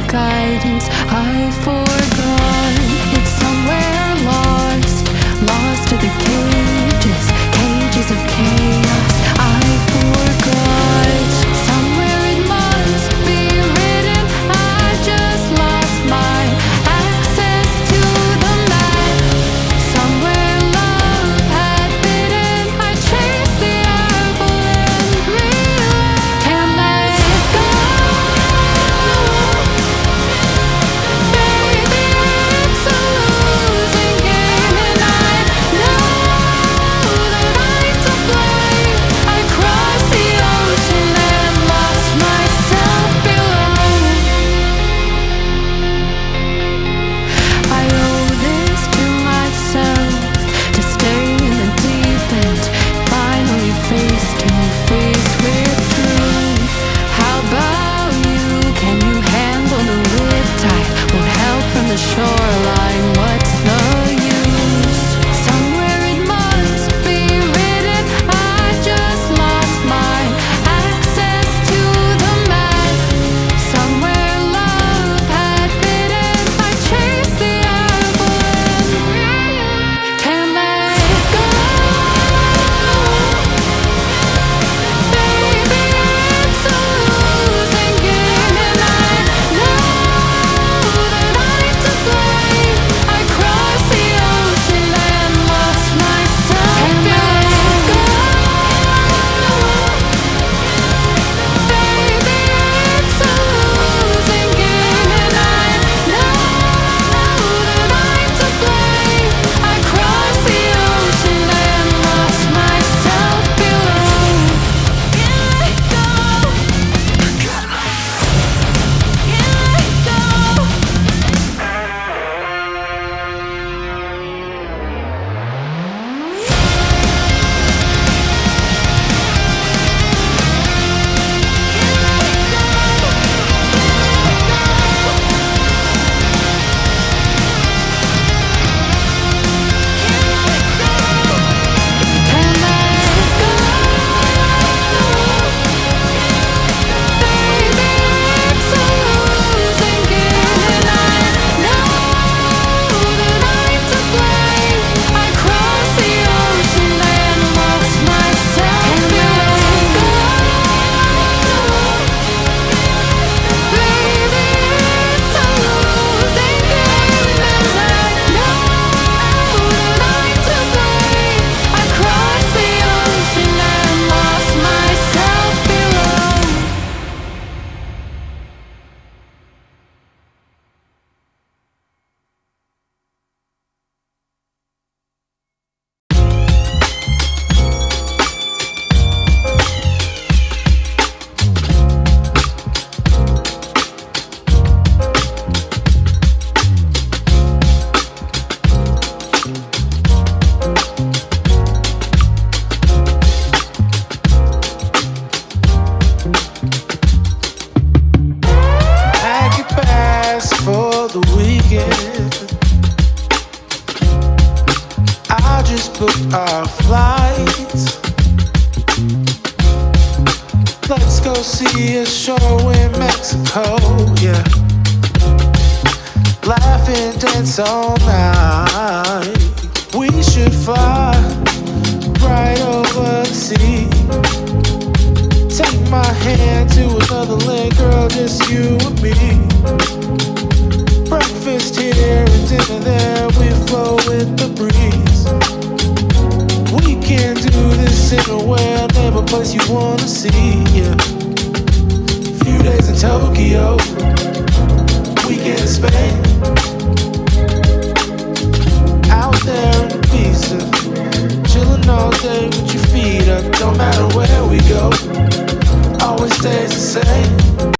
guidance I forgot. It's somewhere lost, lost to the cages, cages of chaos I forgot. Somewhere it must be written, I just lost my access to the map. Somewhere love had bitten, I chased the apple and realized can't let it go. Baby, it's a losing game, and I know that I'm to blame. I crossed the ocean and lost myself below. I owe this to myself, to stay in the deep end, finally face to face with truth. How about you? Can you handle the riptide? Won't help from the shoreline, what's the use? Somewhere it must be written, I just lost my access to the map. Somewhere love had bitten, I chased the apple and can't let it go. Baby, it's a losing game, and I know that I'm to blame. I crossed the ocean and lost myself. Can't let it go. Baby, it's a losing game, and I know that I'm to blame. I crossed the ocean and lost myself below. Can't let go. Can't let Pack your bags for the weekend. I just booked our flights. Let's go see a show in Mexico, yeah. Laugh and dance all night. We should fly right over the sea. Take my hand to another land, girl, just you and me. Breakfast here and dinner there, we flow with the breeze. We can do this anywhere, never place you wanna see, yeah. Few days in Tokyo, weekend in Spain. Out there in Ibiza, chillin' all day with your feet up. Don't matter where we go, always stays the same.